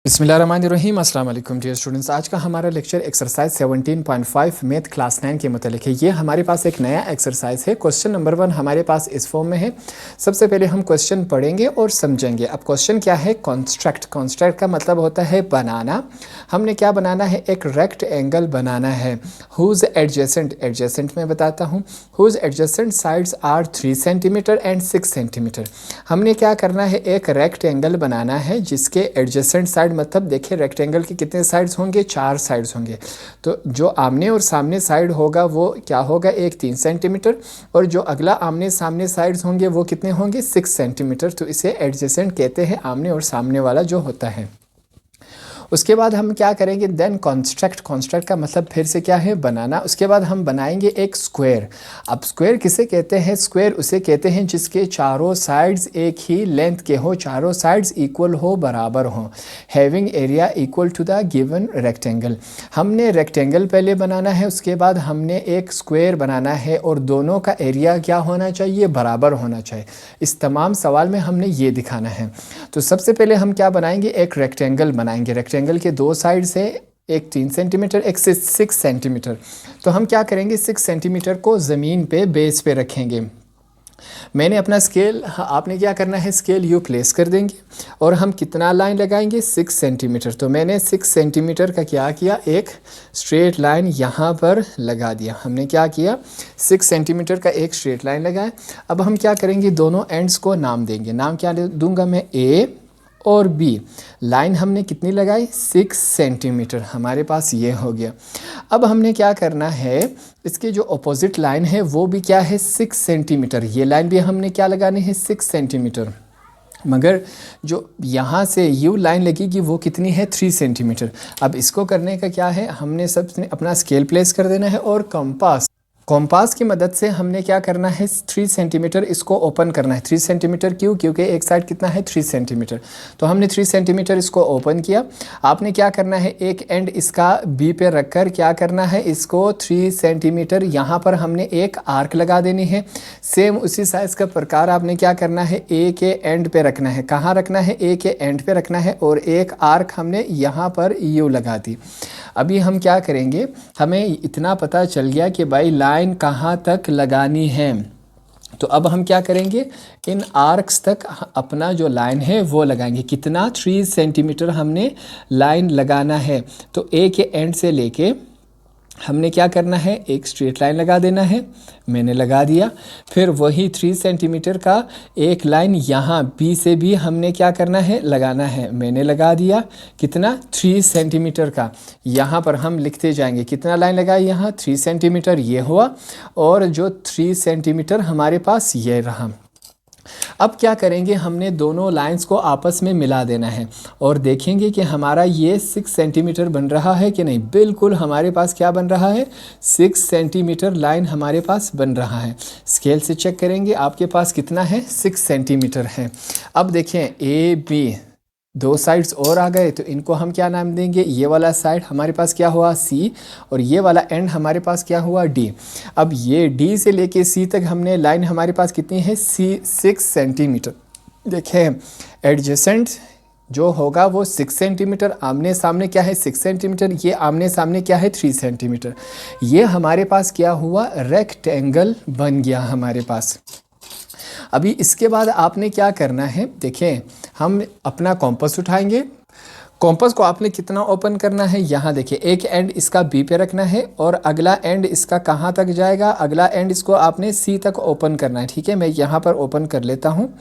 बिस्मिल्लाहिर्रहमानिर्रहीम। अस्सलाम वालेकुम डियर स्टूडेंट्स। आज का हमारा लेक्चर एक्सरसाइज 17.5 मैथ क्लास 9 के मतलब है। ये हमारे पास एक नया एक्सरसाइज है। क्वेश्चन नंबर 1 हमारे पास इस फॉर्म में है। सबसे पहले हम क्वेश्चन पढ़ेंगे और समझेंगे। अब क्वेश्चन क्या है? कंस्ट्रक्ट। कंस्ट्रक्ट का मतलब होता है बनाना। हमने क्या बनाना है? एक रेक्ट एंगल बनाना है। हुज एडजेसेंट, एडजेसेंट में बताता हूँ। Whose adjacent sides are 3 centimetre and 6 centimetre. हमने क्या करना है? एक रेक्ट एंगल बनाना है जिसके एडजेसेंट साइड मतलब देखिए रेक्टेंगल के कितने साइड्स होंगे? 4 साइड्स होंगे। तो जो आमने और सामने साइड होगा वो क्या होगा? एक 3 सेंटीमीटर, और जो अगला आमने सामने साइड्स होंगे वो कितने होंगे? 6 सेंटीमीटर। तो इसे एडजेसेंट कहते हैं, आमने और सामने वाला जो होता है। उसके बाद हम क्या करेंगे? Then construct. कॉन्स्ट्रक्ट का मतलब फिर से क्या है? बनाना। उसके बाद हम बनाएंगे एक स्क्वायर। अब स्क्वायर किसे कहते हैं? स्क्वायर उसे कहते हैं जिसके चारों साइड्स एक ही लेंथ के हो, चारों साइड्स इक्वल हो, बराबर हो। Having area equal to the given rectangle. हमने रेक्टेंगल पहले बनाना है, उसके बाद हमने एक स्क्वायर बनाना है और दोनों का एरिया क्या होना चाहिए? बराबर होना चाहिए। इस तमाम सवाल में हमने ये दिखाना है। तो सबसे पहले हम क्या बनाएंगे? एक रेक्टेंगल बनाएंगे। रेक्टेंगल के दो साइड से, एक 3 सेंटीमीटर, एक से 6 सेंटीमीटर। तो हम क्या करेंगे? 6 सेंटीमीटर को ज़मीन पे, बेस पे रखेंगे। मैंने अपना स्केल, आपने क्या करना है? स्केल यू प्लेस कर देंगे और हम कितना लाइन लगाएंगे? 6 सेंटीमीटर। तो मैंने 6 सेंटीमीटर का क्या किया? एक स्ट्रेट लाइन यहाँ पर लगा दिया। हमने क्या किया? 6 सेंटीमीटर का एक स्ट्रेट लाइन लगाया। अब हम क्या करेंगे? दोनों एंड्स को नाम देंगे। नाम क्या दूंगा मैं? ए और बी। लाइन हमने कितनी लगाई? 6 सेंटीमीटर। हमारे पास ये हो गया। अब हमने क्या करना है? इसकी जो अपोजिट लाइन है वो भी क्या है? 6 सेंटीमीटर। ये लाइन भी हमने क्या लगानी है? 6 सेंटीमीटर। मगर जो यहाँ से यू लाइन लगेगी वो कितनी है? 3 सेंटीमीटर। अब इसको करने का क्या है? हमने सबसे अपना स्केल प्लेस कर देना है और कॉम्पास की मदद से हमने क्या करना है? 3 सेंटीमीटर इसको ओपन करना है। 3 सेंटीमीटर क्यों? क्योंकि एक साइड कितना है? 3 सेंटीमीटर। तो हमने 3 सेंटीमीटर इसको ओपन किया। आपने क्या करना है? एक एंड इसका बी पे रखकर क्या करना है? इसको 3 सेंटीमीटर यहाँ पर हमने एक आर्क लगा देनी है। सेम उसी साइज़ का प्रकार आपने क्या करना है? ए के एंड पे रखना है। कहाँ रखना है? ए के एंड पे रखना है और एक आर्क हमने यहाँ पर यू लगा दी। अभी हम क्या करेंगे? हमें इतना पता चल गया कि भाई लाइन कहाँ तक लगानी है। तो अब हम क्या करेंगे? इन आर्क्स तक अपना जो लाइन है वो लगाएंगे। कितना? 3 सेंटीमीटर हमने लाइन लगाना है। तो ए के एंड से लेके हमने क्या करना है? एक स्ट्रेट लाइन लगा देना है। मैंने लगा दिया। फिर वही 3 सेंटीमीटर का एक लाइन यहाँ बी से भी हमने क्या करना है? लगाना है। मैंने लगा दिया। कितना? 3 सेंटीमीटर का। यहाँ पर हम लिखते जाएंगे। कितना लाइन लगाए यहाँ? 3 सेंटीमीटर ये हुआ, और जो 3 सेंटीमीटर हमारे पास ये रहा। अब क्या करेंगे? हमने दोनों लाइंस को आपस में मिला देना है और देखेंगे कि हमारा ये 6 सेंटीमीटर बन रहा है कि नहीं। बिल्कुल हमारे पास क्या बन रहा है? 6 सेंटीमीटर लाइन हमारे पास बन रहा है। स्केल से चेक करेंगे आपके पास कितना है? 6 सेंटीमीटर है। अब देखें, ए बी दो साइड्स और आ गए, तो इनको हम क्या नाम देंगे? ये वाला साइड हमारे पास क्या हुआ? सी, और ये वाला एंड हमारे पास क्या हुआ? डी। अब ये डी से लेके सी तक हमने लाइन हमारे पास कितनी है? 6 सेंटीमीटर। देखें, एडजेसेंट जो होगा वो 6 सेंटीमीटर, आमने सामने क्या है? 6 सेंटीमीटर। ये आमने सामने क्या है? 3 सेंटीमीटर। ये हमारे पास क्या हुआ? रेक्टेंगल बन गया हमारे पास। अभी इसके बाद आपने क्या करना है? देखें, हम अपना कॉम्पास उठाएंगे। कॉम्पास को आपने कितना ओपन करना है? यहाँ देखिए, एक एंड इसका बी पे रखना है और अगला एंड इसका कहाँ तक जाएगा? अगला एंड इसको आपने सी तक ओपन करना है। ठीक है, मैं यहाँ पर ओपन कर लेता हूँ।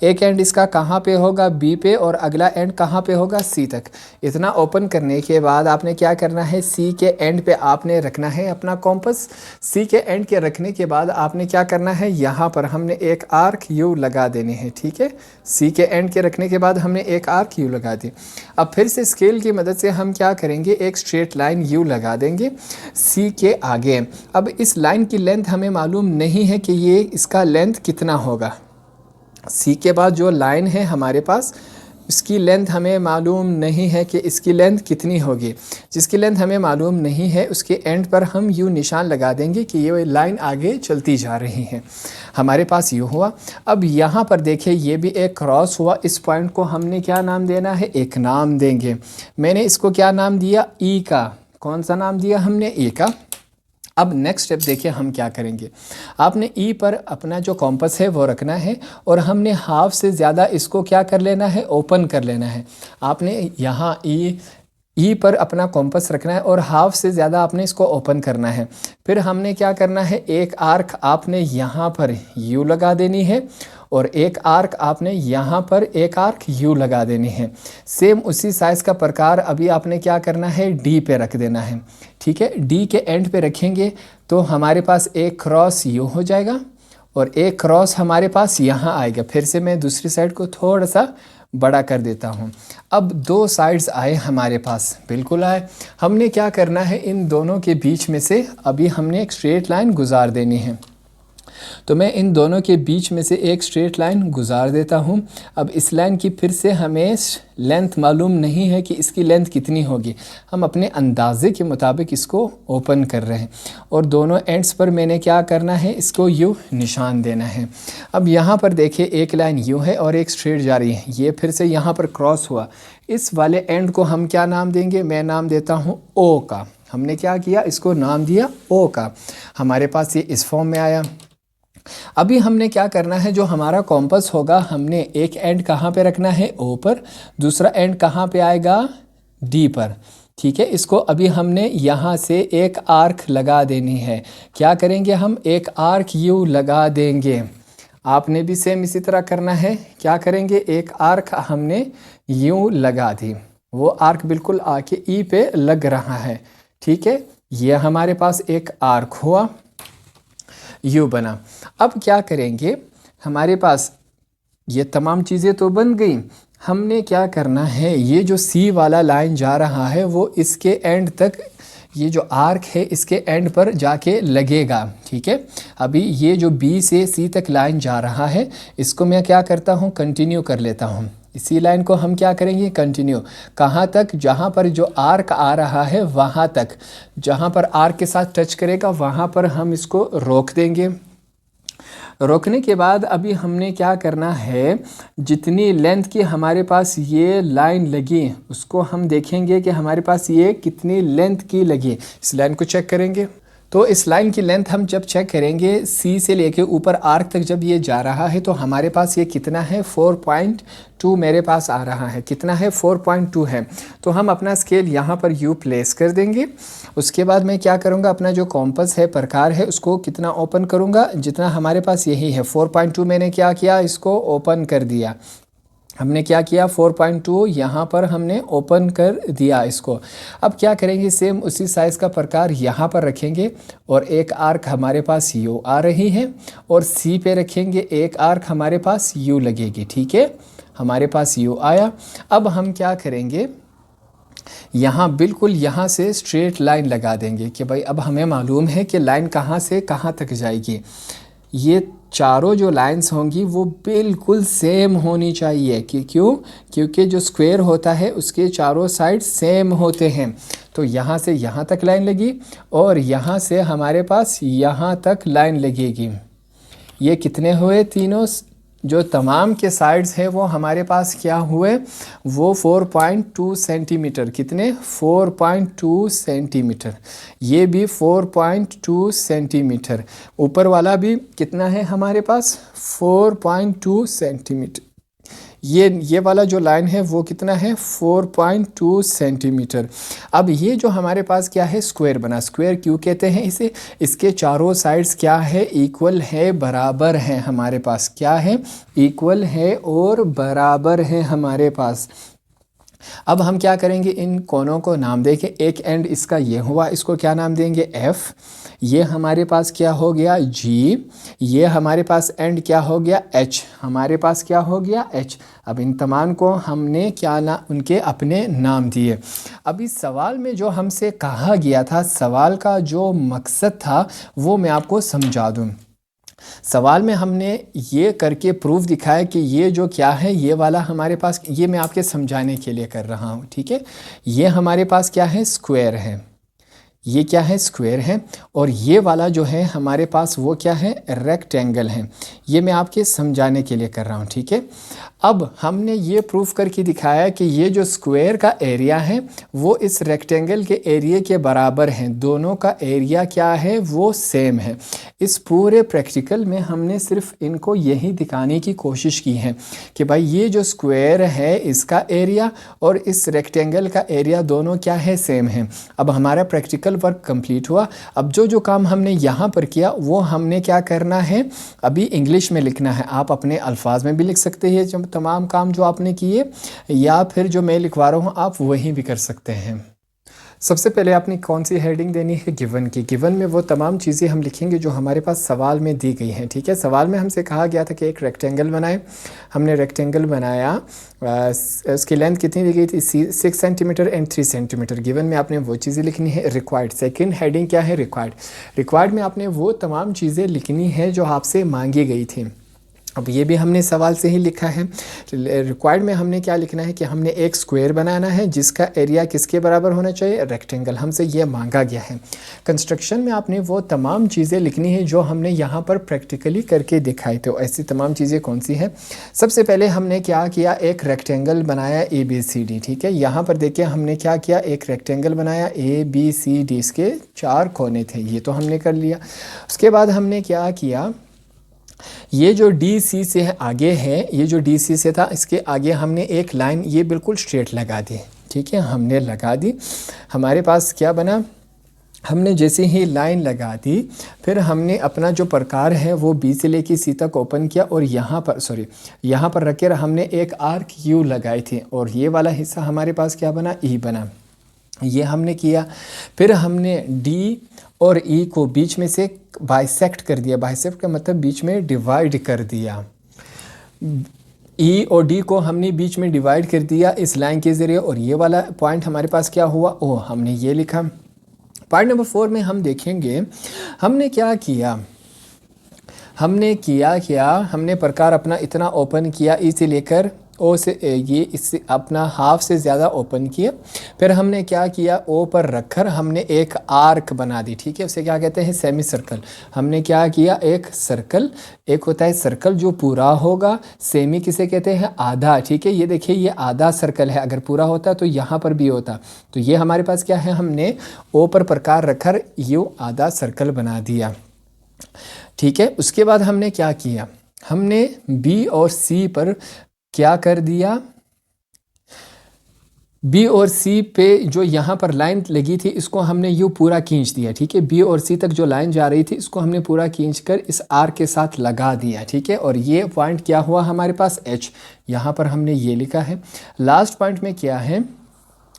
एक एंड इसका कहाँ पे होगा? बी पे, और अगला एंड कहाँ पे होगा? सी तक। इतना ओपन करने के बाद आपने क्या करना है? सी के एंड पे आपने रखना है अपना कॉम्पास। सी के एंड के रखने के बाद आपने क्या करना है? यहाँ पर हमने एक आर्क यू लगा देनी है। ठीक है, सी के एंड के रखने के बाद हमने एक आर्क यू लगा दी। अब फिर से स्केल की मदद से हम क्या करेंगे? एक स्ट्रेट लाइन यू लगा देंगे सी के आगे। अब इस लाइन की लेंथ हमें मालूम नहीं है कि ये इसका लेंथ कितना होगा। सी के बाद जो लाइन है हमारे पास, इसकी लेंथ हमें मालूम नहीं है कि इसकी लेंथ कितनी होगी। जिसकी लेंथ हमें मालूम नहीं है उसके एंड पर हम यू निशान लगा देंगे कि ये लाइन आगे चलती जा रही है। हमारे पास यू हुआ। अब यहाँ पर देखिए ये भी एक क्रॉस हुआ। इस पॉइंट को हमने क्या नाम देना है, एक नाम देंगे। मैंने इसको क्या नाम दिया, ई का। कौन सा नाम दिया हमने, ई का। अब नेक्स्ट स्टेप देखिए हम क्या करेंगे। आपने ई पर अपना जो कॉम्पस है वो रखना है और हमने हाफ से ज़्यादा इसको क्या कर लेना है, ओपन कर लेना है। आपने यहाँ ई पर अपना कॉम्पस रखना है और हाफ से ज़्यादा आपने इसको ओपन करना है। फिर हमने क्या करना है, एक आर्क आपने यहाँ पर यू लगा देनी है और एक आर्क आपने यहाँ पर एक आर्क यू लगा देनी है। सेम उसी साइज़ का प्रकार अभी आपने क्या करना है, डी पे रख देना है। ठीक है, डी के एंड पे रखेंगे तो हमारे पास एक क्रॉस यू हो जाएगा और एक क्रॉस हमारे पास यहाँ आएगा। फिर से मैं दूसरी साइड को थोड़ा सा बड़ा कर देता हूँ। अब दो साइड्स आए हमारे पास, बिल्कुल आए। हमने क्या करना है, इन दोनों के बीच में से अभी हमने एक स्ट्रेट लाइन गुजार देनी है। तो मैं इन दोनों के बीच में से एक स्ट्रेट लाइन गुजार देता हूँ। अब इस लाइन की फिर से हमें लेंथ मालूम नहीं है कि इसकी लेंथ कितनी होगी। हम अपने अंदाजे के मुताबिक इसको ओपन कर रहे हैं और दोनों एंड्स पर मैंने क्या करना है, इसको यू निशान देना है। अब यहाँ पर देखिए एक लाइन यू है और एक स्ट्रेट जा रही है। ये फिर से यहाँ पर क्रॉस हुआ। इस वाले एंड को हम क्या नाम देंगे, मैं नाम देता हूँ ओ का। हमने क्या किया, इसको नाम दिया ओ का। हमारे पास ये इस फॉर्म में आया। अभी हमने क्या करना है, जो हमारा कॉम्पस होगा हमने एक एंड कहाँ पे रखना है, ओ पर। दूसरा एंड कहाँ पे आएगा, डी पर। ठीक है, इसको अभी हमने यहाँ से एक आर्क लगा देनी है। क्या करेंगे हम, एक आर्क यू लगा देंगे। आपने भी सेम इसी तरह करना है। क्या करेंगे, एक आर्क हमने यू लगा दी। वो आर्क बिल्कुल आके ई पे लग रहा है। ठीक है, ये हमारे पास एक आर्क हुआ, यू बना। अब क्या करेंगे, हमारे पास ये तमाम चीज़ें तो बन गई। हमने क्या करना है, ये जो सी वाला लाइन जा रहा है वो इसके एंड तक, ये जो आर्क है इसके एंड पर जाके लगेगा। ठीक है, अभी ये जो बी से सी तक लाइन जा रहा है इसको मैं क्या करता हूँ, कंटिन्यू कर लेता हूँ। इसी लाइन को हम क्या करेंगे, कंटिन्यू। कहाँ तक, जहाँ पर जो आर्क आ रहा है वहाँ तक। जहाँ पर आर्क के साथ टच करेगा वहाँ पर हम इसको रोक देंगे। रोकने के बाद अभी हमने क्या करना है, जितनी लेंथ की हमारे पास ये लाइन लगी उसको हम देखेंगे कि हमारे पास ये कितनी लेंथ की लगी। इस लाइन को चेक करेंगे तो इस लाइन की लेंथ हम जब चेक करेंगे, सी से लेके ऊपर आर्क तक जब ये जा रहा है तो हमारे पास ये कितना है, 4.2 मेरे पास आ रहा है। कितना है, 4.2 है। तो हम अपना स्केल यहाँ पर यू प्लेस कर देंगे। उसके बाद मैं क्या करूँगा, अपना जो कॉम्पस है, प्रकार है, उसको कितना ओपन करूँगा, जितना हमारे पास यही है 4.2 मैंने क्या किया, इसको ओपन कर दिया। हमने क्या किया, 4.2 यहाँ पर हमने ओपन कर दिया इसको। अब क्या करेंगे, सेम उसी साइज़ का प्रकार यहाँ पर रखेंगे और एक आर्क हमारे पास यू आ रही है और सी पे रखेंगे, एक आर्क हमारे पास यू लगेगी। ठीक है, हमारे पास यू आया। अब हम क्या करेंगे, यहाँ बिल्कुल यहाँ से स्ट्रेट लाइन लगा देंगे कि भाई अब हमें मालूम है कि लाइन कहाँ से कहाँ तक जाएगी। ये चारों जो लाइंस होंगी वो बिल्कुल सेम होनी चाहिए कि क्यों, क्योंकि जो स्क्वायर होता है उसके चारों साइड सेम होते हैं। तो यहाँ से यहाँ तक लाइन लगी और यहाँ से हमारे पास यहाँ तक लाइन लगेगी। ये कितने हुए, तीनों जो तमाम के साइड्स है वो हमारे पास क्या हुए, वो 4.2 सेंटीमीटर। कितने, 4.2 सेंटीमीटर। ये भी 4.2 सेंटीमीटर। ऊपर वाला भी कितना है हमारे पास, 4.2 सेंटीमीटर। ये वाला जो लाइन है वो कितना है, 4.2 सेंटीमीटर। अब ये जो हमारे पास क्या है, स्क्वायर बना। स्क्वायर क्यों कहते हैं इसे, इसके चारों साइड्स क्या है, इक्वल है, बराबर है। हमारे पास क्या है, इक्वल है और बराबर है हमारे पास। अब हम क्या करेंगे, इन कोनों को नाम देंगे। एक एंड इसका ये हुआ, इसको क्या नाम देंगे, एफ। ये हमारे पास क्या हो गया, जी। ये हमारे पास एंड क्या हो गया, एच। हमारे पास क्या हो गया, एच। अब इन तमाम को हमने क्या ना उनके अपने नाम दिए। अभी सवाल में जो हमसे कहा गया था, सवाल का जो मकसद था वो मैं आपको समझा दूँ। सवाल में हमने ये करके प्रूफ दिखाया कि ये जो क्या है, ये वाला हमारे पास, ये मैं आपके समझाने के लिए कर रहा हूँ, ठीक है। ये हमारे पास क्या है, स्क्वायर है, ये क्या है, स्क्वायर है। और ये वाला जो है हमारे पास वो क्या है, रेक्टेंगल है। ये मैं आपके समझाने के लिए कर रहा हूँ, ठीक है। अब हमने ये प्रूफ करके दिखाया कि ये जो स्क्वायर का एरिया है वो इस रेक्टेंगल के एरिया के बराबर है, दोनों का एरिया क्या है, वो सेम है। इस पूरे प्रैक्टिकल में हमने सिर्फ इनको यही दिखाने की कोशिश की है कि भाई ये जो स्क्वायर है इसका एरिया और इस रेक्टेंगल का एरिया दोनों क्या है, सेम है। अब हमारा प्रैक्टिकल वर्क कंप्लीट हुआ। अब जो जो काम हमने यहाँ पर किया वो हमने क्या करना है, अभी इंग्लिश में लिखना है। आप अपने अल्फाज में भी लिख सकते हैं जो तमाम काम जो आपने किए, या फिर जो मैं लिखवा रहा हूँ आप वही भी कर सकते हैं। सबसे पहले आपने कौन सी हेडिंग देनी है, गिवन की। गिवन में वो तमाम चीज़ें हम लिखेंगे जो हमारे पास सवाल में दी गई हैं, ठीक है। सवाल में हमसे कहा गया था कि एक रेक्टेंगल बनाए, हमने रेक्टेंगल बनाया, उसकी लेंथ कितनी दी गई थी, 6 सेंटीमीटर एंड 3 सेंटीमीटर। गिवन में आपने वो चीज़ें लिखनी है। रिक्वायर्ड, सेकंड हेडिंग क्या है, रिक्वायर्ड। रिक्वायर्ड में आपने वो तमाम चीज़ें लिखनी है जो आपसे मांगी गई थी। अब ये भी हमने सवाल से ही लिखा है। रिक्वायर्ड में हमने क्या लिखना है कि हमने एक स्क्वायर बनाना है जिसका एरिया किसके बराबर होना चाहिए, रेक्टेंगल, हमसे ये मांगा गया है। कंस्ट्रक्शन में आपने वो तमाम चीज़ें लिखनी है जो हमने यहाँ पर प्रैक्टिकली करके दिखाई। तो ऐसी तमाम चीज़ें कौन सी हैं। सबसे पहले हमने क्या किया, एक रेक्टेंगल बनाया ABCD, ठीक है। यहाँ पर देखिए हमने क्या किया, एक रेक्टेंगल बनाया ABCD, इसके 4 कोने थे, ये तो हमने कर लिया। उसके बाद हमने क्या किया, ये जो DC से आगे है, ये जो DC से था इसके आगे हमने एक लाइन ये बिल्कुल स्ट्रेट लगा दी, ठीक है, हमने लगा दी। हमारे पास क्या बना, हमने जैसे ही लाइन लगा दी फिर हमने अपना जो प्रकार है वो B से लेके C तक ओपन किया और यहाँ पर रख कर हमने एक आर्क U लगाई थी और ये वाला हिस्सा हमारे पास क्या बना, E बना। ये हमने किया। फिर हमने D और E को बीच में से बाइसेक्ट कर दिया। बाइसेक्ट का मतलब बीच में डिवाइड कर दिया। E और D को हमने बीच में डिवाइड कर दिया इस लाइन के ज़रिए और ये वाला पॉइंट हमारे पास क्या हुआ, ओ हमने ये लिखा। पॉइंट नंबर 4 में हम देखेंगे हमने क्या किया, हमने प्रकार अपना इतना ओपन किया, E से लेकर O से ये इससे अपना हाफ से ज़्यादा ओपन किया। फिर हमने क्या किया, O पर रखकर हमने एक आर्क बना दी, ठीक है, उसे क्या कहते हैं, सेमी सर्कल। हमने क्या किया, एक सर्कल, एक होता है सर्कल जो पूरा होगा, सेमी किसे कहते हैं, आधा, ठीक है। ये देखिए ये आधा सर्कल है, अगर पूरा होता तो यहाँ पर भी होता। तो ये हमारे पास क्या है, हमने O पर प्रकार रखकर ये आधा सर्कल बना दिया, ठीक है। उसके बाद हमने क्या किया, हमने B और C पर क्या कर दिया, B और C पे जो यहाँ पर लाइन लगी थी इसको हमने यूँ पूरा खींच दिया, ठीक है। B और C तक जो लाइन जा रही थी इसको हमने पूरा खींचकर इस आर्क के साथ लगा दिया, ठीक है। और ये पॉइंट क्या हुआ हमारे पास, H, यहाँ पर हमने ये लिखा है। लास्ट पॉइंट में क्या है,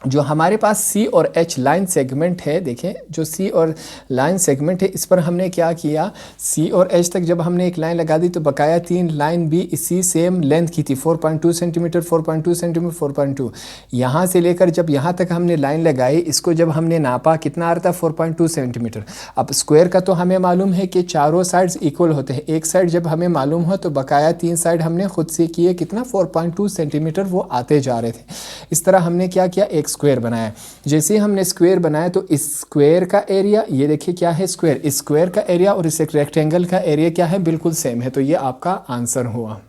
जो हमारे पास C और H लाइन सेगमेंट है, देखें जो C और लाइन सेगमेंट है इस पर हमने क्या किया, C और H तक जब हमने एक लाइन लगा दी तो बकाया 3 लाइन भी इसी सेम लेंथ की थी, 4.2 सेंटीमीटर, 4.2 सेंटीमीटर, 4.2। यहाँ से लेकर जब यहाँ तक हमने लाइन लगाई, इसको जब हमने नापा कितना आ रहा था, 4.2 सेंटीमीटर। अब स्क्वायर का तो हमें मालूम है कि चारों साइड्स इक्वल होते हैं, एक साइड जब हमें मालूम हो तो बकाया 3 साइड हमने खुद से किए, कितना, 4.2 सेंटीमीटर वो आते जा रहे थे। इस तरह हमने क्या किया, एक स्क्वायर बनाया। जैसे ही हमने स्क्वायर बनाया तो इस स्क्वायर का एरिया, ये देखिए क्या है, स्क्वायर, इस स्क्वायर का एरिया और इस रेक्टेंगल का एरिया क्या है, बिल्कुल सेम है। तो ये आपका आंसर हुआ।